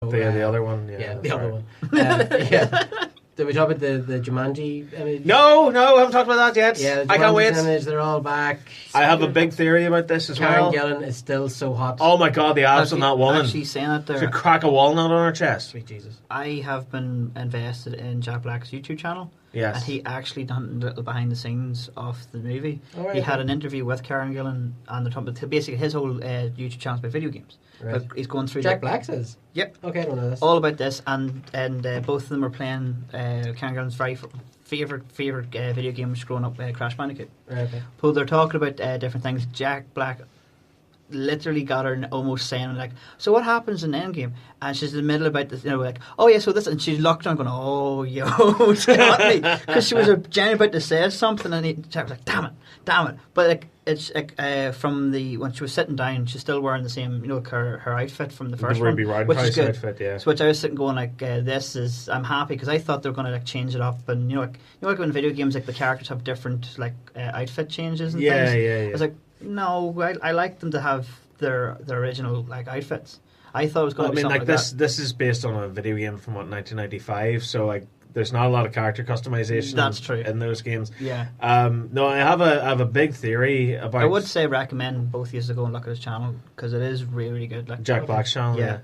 The other one. Yeah, that's the other right. one. Yeah. Did we talk about the Jumanji image? No, I haven't talked about that yet. Yeah, the I can't wait. Jumanji's image, they're all back. I have a big theory about this as Karen well. Gillan is still so hot. Oh my god, the abs on that woman. Actually saying it there. Should crack a walnut on her chest. Sweet Jesus. I have been invested in Jack Black's YouTube channel. Yes. And he actually done the behind the scenes of the movie. Oh, right, he had okay. an interview with Karen Gillan and they're talking about basically his whole YouTube channel is about video games. Right. But he's going through Jack Black says? Yep. Okay, I don't know this. All about this, and both of them were playing Karen Gillan's very favourite video game was growing up, Crash Bandicoot. Right, okay. So they're talking about different things. Jack Black literally got her almost saying like, so what happens in Endgame? And she's in the middle about this, like, oh yeah, so this, and she's locked on going, oh yo, it's got me, because she was genuinely about to say something, and Jack was like, damn it, but like it's like from when she was sitting down, she's still wearing the same, her outfit from the first the Ruby one, which is good. Outfit, yeah. So which I was sitting going like, I'm happy because I thought they were going to like change it up, and like in video games, like the characters have different like outfit changes and things. Yeah. I was like, no, I like them to have their original like outfits. I thought it was going to be something like this. that. This is based on a video game from 1995, so like there's not a lot of character customization. That's true in those games. Yeah. No, I have a big theory about. I would say recommend both of you to go and look at his channel because it is really, really good. Like Jack Black's channel. Yeah.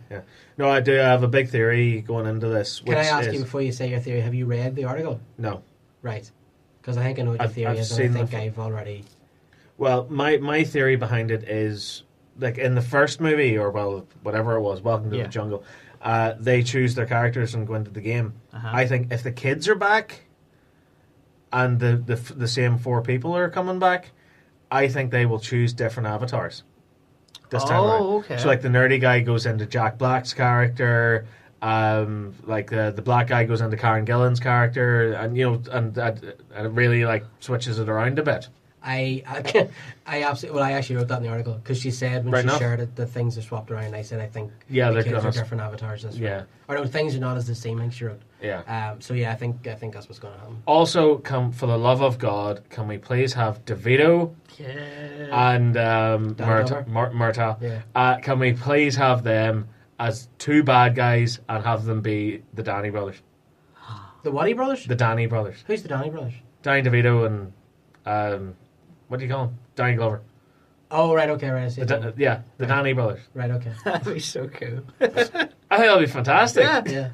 No, I do. I have a big theory going into this. Can I ask you before you say your theory? Have you read the article? No. Right. Because I think I know what your theory is, and I think I've already. Well, my theory behind it is like in the first movie, or whatever it was, Welcome to the Jungle. They choose their characters and go into the game. I think if the kids are back and the same 4 people are coming back, I think they will choose different avatars this time around. Okay. So like the nerdy guy goes into Jack Black's character, like the black guy goes into Karen Gillan's character, and and it really like switches it around a bit. I absolutely. Well, I actually wrote that in the article because she said when she shared it, the things are swapped around. I said I think the kids are different avatars. This yeah, or no, things are not as the same. Like she wrote. Yeah. So yeah, I think that's what's going to happen. Also, for the love of God, can we please have DeVito and Murtaugh? Yeah. Can we please have them as 2 bad guys and have them be the Danny brothers? The Waddy brothers? The Danny brothers. Who's the Danny brothers? Danny DeVito and what do you call him? Danny Glover. Oh, right, okay, right. I see the Danny brothers. Right, okay. That'd be so cool. I think that'll be fantastic. Yeah.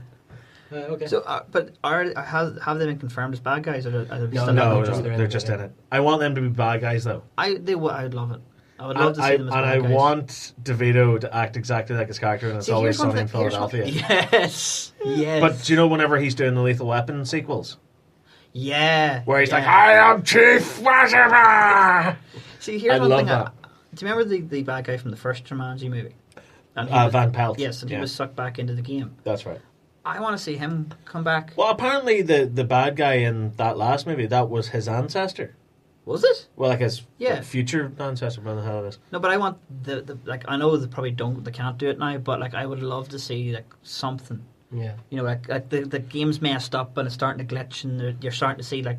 Okay. So, but have they been confirmed as bad guys, or are they still No, they're just in it. I want them to be bad guys, though. I'd love it. I would love to see them as bad guys. And I want DeVito to act exactly like his character, and It's Always Sunny in Philadelphia. Yes. But do you know whenever he's doing the Lethal Weapon sequels? Yeah. Where he's like, I am Chief Whatever! See, here's one love thing. that. Do you remember the bad guy from the first Jumanji movie? Van Pelt. Yes, and he was sucked back into the game. That's right. I want to see him come back. Well, apparently the bad guy in that last movie, that was his ancestor. Was it? Well, like his future ancestor, whatever the hell it is. No, but I want the like. I know they can't do it now, but like I would love to see like something. Yeah. Like the game's messed up and it's starting to glitch, and you're starting to see like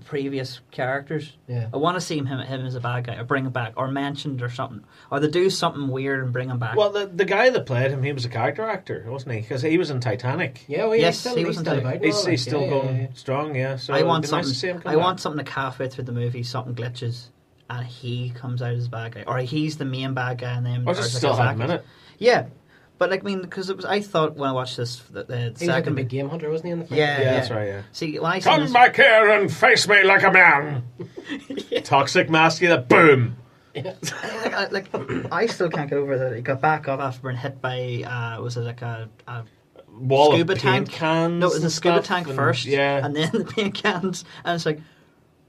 previous characters. Yeah. I want to see him as a bad guy, or bring him back, or mentioned or something, or they do something weird and bring him back. Well, the guy that played him, he was a character actor, wasn't he? Because he was in Titanic. Yeah, well, yes, he was in Titanic. He's still going strong, yeah. So I want something. Nice to see him come I back. want something like halfway through the movie, something glitches, and he comes out as a bad guy, or he's the main bad guy, and then or just still have a minute. Yeah. But like, I mean, because I thought when I watched this, the he was like a big game hunter, wasn't he? In the first yeah, that's right. Yeah. See, when I come back here and face me like a man. Toxic masculine, boom. Yeah. I still can't get over that he got back up after being hit by was it like a wall scuba of tank? Cans No, it was a scuba tank and, first, and then the paint cans, and it's like.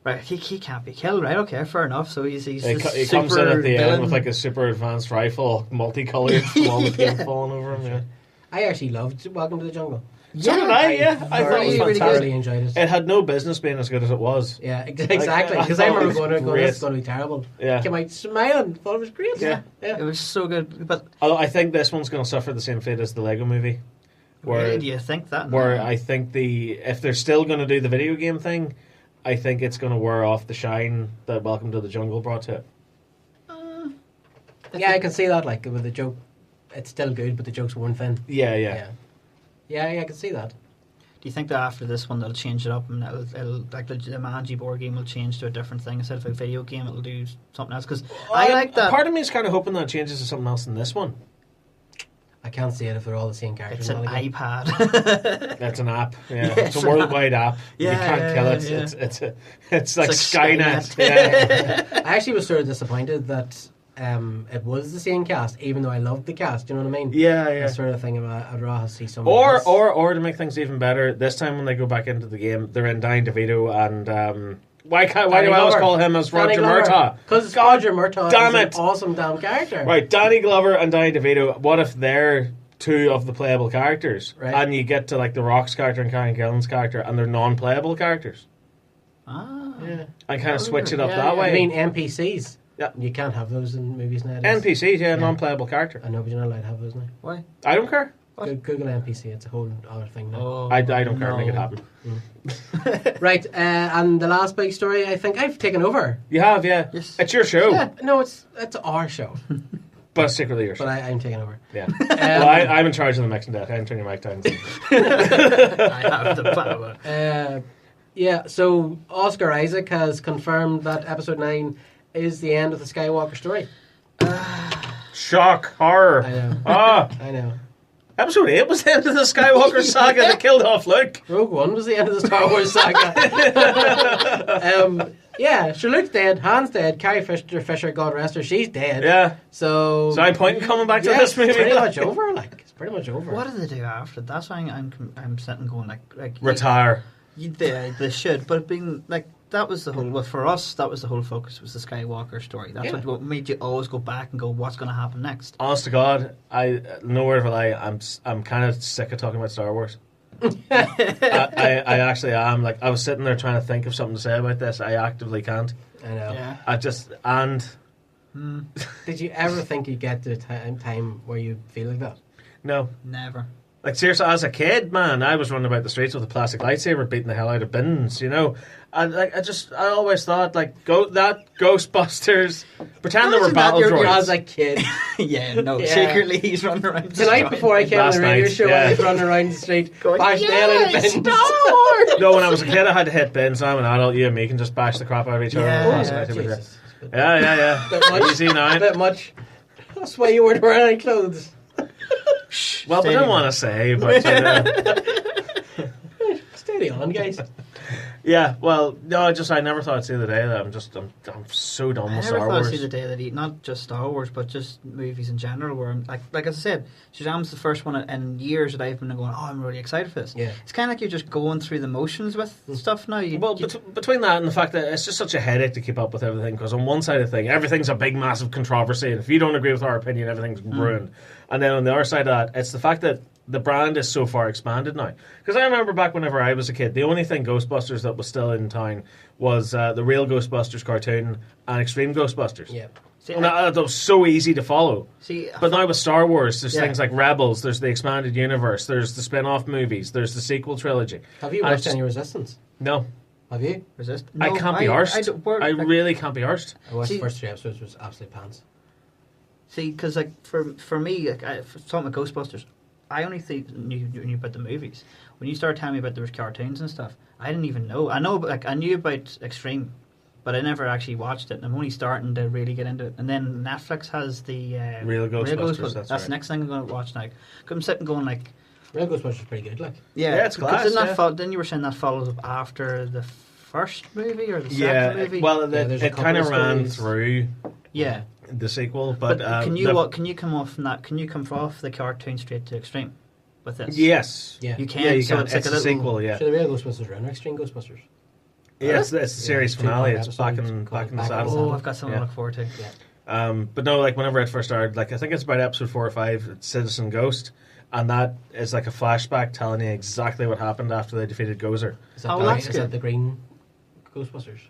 Right, he can't be killed, right? Okay, fair enough. So he's he comes in at the end with like a super advanced rifle, multicolored, all the paint falling over him. Yeah. I actually loved Welcome to the Jungle. So did I. Yeah, I thought it was fantastic. Really enjoyed it. It had no business being as good as it was. Yeah, exactly. Because I remember going, "It's going to be terrible." Yeah, came out smiling, thought it was great. Yeah, it was so good. But although I think this one's going to suffer the same fate as the Lego Movie. Where do you think that? Where I think if they're still going to do the video game thing, I think it's going to wear off the shine that Welcome to the Jungle brought to it. Yeah, I can see that, like, with the joke it's still good, but the jokes weren't thin. Yeah, I can see that. Do you think that after this one they'll change it up and it'll like the Jumanji board game will change to a different thing instead of a video game? It'll do something else because I like that. Part of me is kind of hoping that it changes to something else in this one. I can't see it if they're all the same characters. It's an iPad. That's an app. Yeah, it's a worldwide app. You can't kill it. Yeah. It's like Skynet. Yeah. I actually was sort of disappointed that it was the same cast, even though I loved the cast. Do you know what I mean? Yeah. That sort of thing. I'd rather see someone else. Or to make things even better, this time when they go back into the game, they're in Danny DeVito and. Why do I always call him as Roger Murtaugh? Because Roger Murtaugh is an awesome damn character. Right, Danny Glover and Danny DeVito, what if they're two of the playable characters? Right. And you get to like The Rock's character and Karen Gillan's character and they're non-playable characters. Yeah. And kind of switch it up that way. I mean, NPCs. Yeah. You can't have those in movies nowadays. NPCs, non-playable character. I know, but you're not allowed to have those now. Why? I don't care. Google NPC, it's a whole other thing now. Oh, I don't care, make it happen. Right, and the last big story, I think I've taken over. You have, yeah. Yes. It's your show. Yeah, no, it's our show. But it's secretly your show. But I'm taking over. Yeah. Well, I'm in charge of the mixing deck. I'm turning your mic down. I have the power. Yeah, so Oscar Isaac has confirmed that episode 9 is the end of the Skywalker story. Shock, horror. I know. I know. Episode 8 was the end of the Skywalker saga that killed off Luke. Rogue One was the end of the Star Wars saga. Yeah, sure, Luke's dead, Han's dead, Carrie Fisher, God rest her, she's dead. Yeah. So I point in coming back to this movie? It's pretty much over. It's pretty much over. What do they do after? That's why I'm sitting going like retire. They should, but being like that was the whole. Well, for us, that was the whole focus was the Skywalker story. That's what made you always go back and go, what's going to happen next? Honest to God, no word of a lie. I'm kind of sick of talking about Star Wars. I actually am. Like I was sitting there trying to think of something to say about this. I actively can't. I know. Yeah. I just and. Did you ever think you'd get to a time where you feel like that? No, never. Like seriously, as a kid, man, I was running about the streets with a plastic lightsaber, beating the hell out of bins. And like I always thought like Ghostbusters. Pretend there were battle droids. As a kid, secretly he's running around. Tonight before I came on the radio show, I was running around the street, bash the hell out of bins. No, when I was a kid, I had to hit bins. Now I'm an adult. You and me can just bash the crap out of each other. Yeah. Bit much. Easy now. Bit much. That's why you weren't wearing any clothes. Well, I don't want to say, but steady on, guys. Yeah, well, no, I never thought I'd see the day that I'm so done with Star Wars. I never thought I'd see the day that not just Star Wars, but just movies in general, where I'm like as I said, Shazam's the first one in years that I've been going, I'm really excited for this. Yeah. It's kind of like you're just going through the motions with stuff now. Between that and the fact that it's just such a headache to keep up with everything, because on one side of the thing, everything's a big, massive controversy, and if you don't agree with our opinion, everything's ruined. And then on the other side of that, it's the fact that the brand is so far expanded now. Because I remember back whenever I was a kid, the only thing Ghostbusters that was still in town was the real Ghostbusters cartoon and Extreme Ghostbusters. Yeah. That was so easy to follow. But now with Star Wars, there's Yeah. things like Rebels, there's the expanded universe, there's the spin-off movies, there's the sequel trilogy. Have you watched any Resistance? No. Have you? No, I can't be arsed. I really can't be arsed. I watched the first 3 episodes, it was absolute pants. See, because like for me, like talking about Ghostbusters, I only knew about the movies. When you started telling me about those cartoons and stuff, I didn't even know. I knew about Extreme, but I never actually watched it. And I'm only starting to really get into it. And then Netflix has the Real Ghostbusters. That's the next thing I'm going to watch now. Because I'm sitting going like, Real Ghostbusters is pretty good, like. Yeah, it's class. Then you were saying that follows up after the first movie or the second movie. Well, it kind of ran through. Yeah. The sequel, but can you come off from that? Can you come off the cartoon straight to Extreme with this? Yes, you can. Yeah, you so can. It's like a sequel. Yeah, So the Real Ghostbusters ran Extreme Ghostbusters. Yeah, it's the series finale. It's back in the saddle. Oh, I've got something to look forward to. Yeah. But no, like whenever it first started, like I think it's about episode 4 or 5. It's Citizen Ghost, and that is like a flashback telling you exactly what happened after they defeated Gozer. Is that the green Ghostbusters?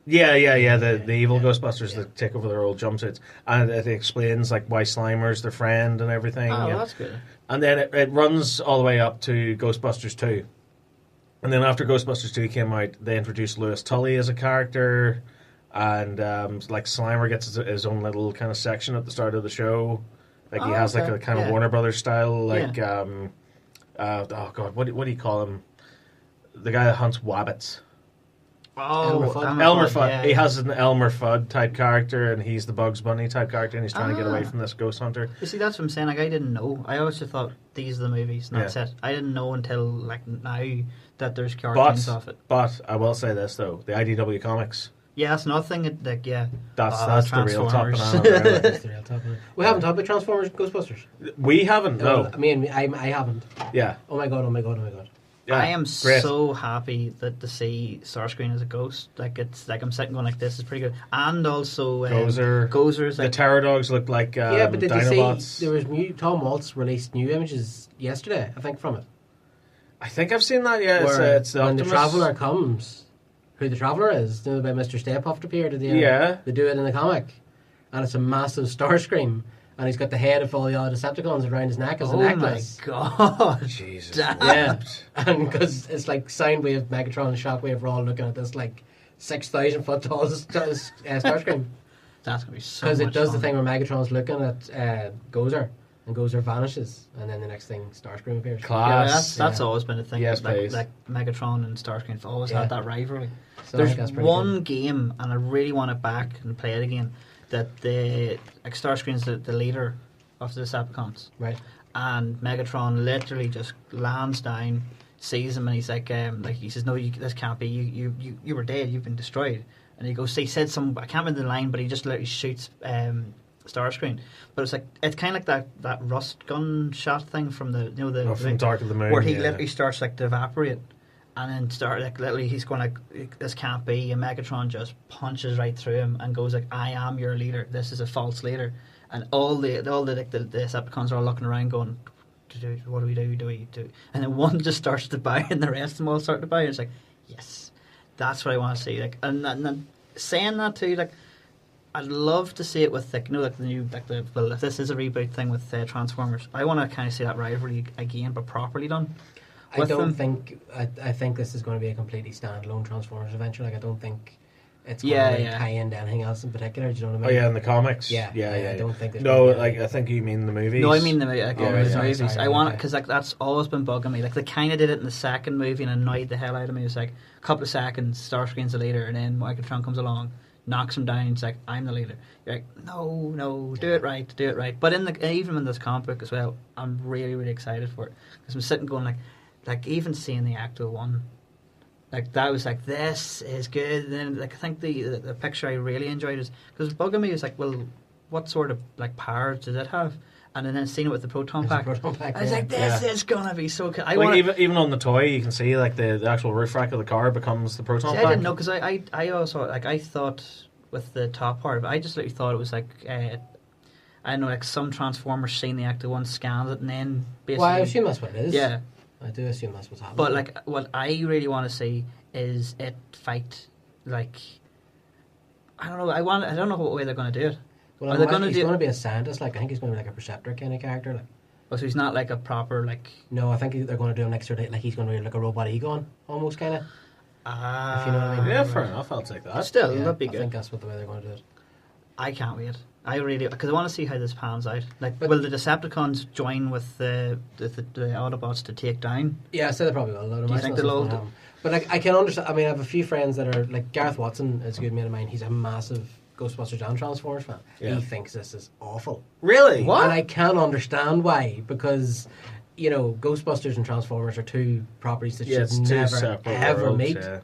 Yeah. The evil Ghostbusters that take over their old jumpsuits, and it explains like why Slimer's their friend and everything. Oh, that's good. And then it runs all the way up to Ghostbusters 2, and then after Ghostbusters 2 came out, they introduced Louis Tully as a character, and like Slimer gets his own little kind of section at the start of the show. Like he has like a kind of Warner Brothers style, like oh god, what do you call him? The guy that hunts wabbits. Oh, Elmer Fudd. Yeah, he has an Elmer Fudd type character, and he's the Bugs Bunny type character, and he's trying to get away from this ghost hunter. You see, that's what I'm saying. Like, I didn't know. I always just thought these are the movies, and that's it. I didn't know until like now that there's cartoons off it. But I will say this though: the IDW comics. Yeah, that's another thing. That's the real top banana. Really. That's the real top banana. We haven't talked about Transformers Ghostbusters. We haven't. No, I haven't. Yeah. Oh my god. Yeah, I am so happy that to see Starscream as a ghost. Like it's like I'm sitting going like this is pretty good. And also Gozer's like, the Terror Dogs look like but did Dinobots. you see there was Tom Waltz released new images yesterday, I think, from it. I think I've seen that. Yeah, it's when Optimus. the Traveller comes, who the Traveller is, you know, by Mr. Stay Puft appeared at the end. Yeah, they do it in the comic, and it's a massive Starscream. And he's got the head of all the other Decepticons around his neck as a necklace. Oh my god! Jesus. Yeah, and because it's like Soundwave, Megatron, and Shockwave are all looking at this like 6,000 foot tall Starscream. That's gonna be so. Because it does the thing where Megatron's looking at Gozer, and Gozer vanishes, and then the next thing Starscream appears. Class. Yeah, that's always been a thing. Yes, like Megatron and Starscream have always had that rivalry. So there's one game, and I really want it back and play it again. That Starscream's the leader of the Decepticons, right? And Megatron literally just lands down, sees him, and he's like he says, "No, this can't be. You were dead. You've been destroyed." And he goes, he said some, I can't remember the line, but he just literally shoots Starscream. But it's kind of like that rust gun shot thing from from Dark of the Moon, where he literally starts like to evaporate. And then literally he's going like, this can't be, and Megatron just punches right through him and goes like, I am your leader, this is a false leader. And all the Decepticons are all looking around going, what do we do? And then one just starts to buy and the rest of them all start to buy, and it's like, yes, that's what I want to see. Like, and saying that too, like, I'd love to see it with like, the new, like if this is a reboot thing with Transformers, I want to kind of see that rivalry again, but properly done. I think this is going to be a completely standalone Transformers adventure. Like, I don't think it's going to tie into anything else in particular. Do you know what I mean? Oh yeah, in the comics. Yeah. I don't think. I think you mean the movies. No, I mean the movies. Sorry, I want it because like that's always been bugging me. Like they kind of did it in the second movie and annoyed the hell out of me. It was like a couple of seconds, Starscream's the leader, and then Megatron comes along, knocks him down, and it's like, I'm the leader. You're like, no, do it right. But even in this comic book as well, I'm really, really excited for it because I'm sitting going like even seeing the Acto 1, like that was like, this is good. And then like I think the picture I really enjoyed is because bugging me was like, well, what sort of like powers did it have? And then seeing it with the proton pack, I was like, this is gonna be so cool. Even on the toy, you can see like the actual roof rack of the car becomes the proton pack. I didn't know because I also like I thought with the top part of it, I just literally thought it was like I don't know, like some Transformers seeing the Acto 1, scanned it, and then basically. Well, I assume that's what it is. Yeah. I do assume that's what's happening. But like, what I really want to see is it fight like, I don't know. I don't know what way they're going to do it. Well, he's going to be a scientist. Like, I think he's going to be like a Perceptor kind of character. Like, so he's not like a proper like. No, I think they're going to do him next year. Like, he's going to be like a robot Egon, almost kind of. If you know what I mean. Yeah, fair enough. I'll take that. Still, that'd be good. I think that's what the way they're going to do it. I can't wait. I really, because I want to see how this pans out. Like, will the Decepticons join with the Autobots to take down? Yeah, I say they probably will. Do you think they'll all? But I can understand. I mean, I have a few friends that are like Gareth Watson is a good mate of mine. He's a massive Ghostbusters and Transformers fan. Yeah. He thinks this is awful. Really? What? And I can understand why, because you know, Ghostbusters and Transformers are two properties that should never ever meet. Yeah.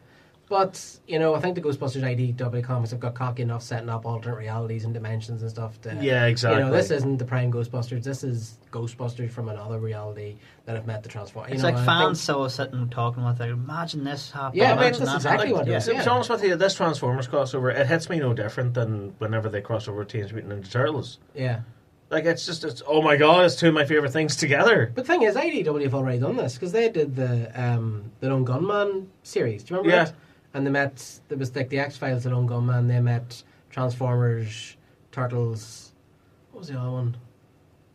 But, you know, I think the Ghostbusters IDW comics have got cocky enough setting up alternate realities and dimensions and stuff. Yeah, exactly. You know, this isn't the prime Ghostbusters. This is Ghostbusters from another reality that have met the Transformers. It's like fans so sitting talking with it. Imagine this happening. Yeah, I mean, that's exactly what it is. To be honest with you, this Transformers crossover, it hits me no different than whenever they cross over Teenage Mutant Ninja Turtles. Yeah. Like, it's oh my god, it's two of my favourite things together. But the thing is, IDW have already done this, because they did the Lone Gunman series. Do you remember that? And they met, there was like the X-Files, the Lone Gunman, they met Transformers, Turtles, what was the other one?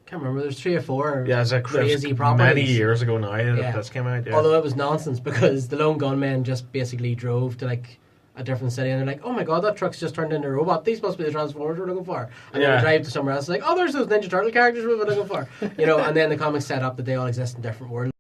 Can't remember, there's 3 or 4 it's like crazy properties. Many years ago now that this came out, Although it was nonsense, because the Lone Gunmen just basically drove to like a different city, and they're like, oh my god, that truck's just turned into a robot. These must be the Transformers we're looking for. And then we drive to somewhere else, like, oh, there's those Ninja Turtle characters we were looking for. And then the comics set up that they all exist in different worlds.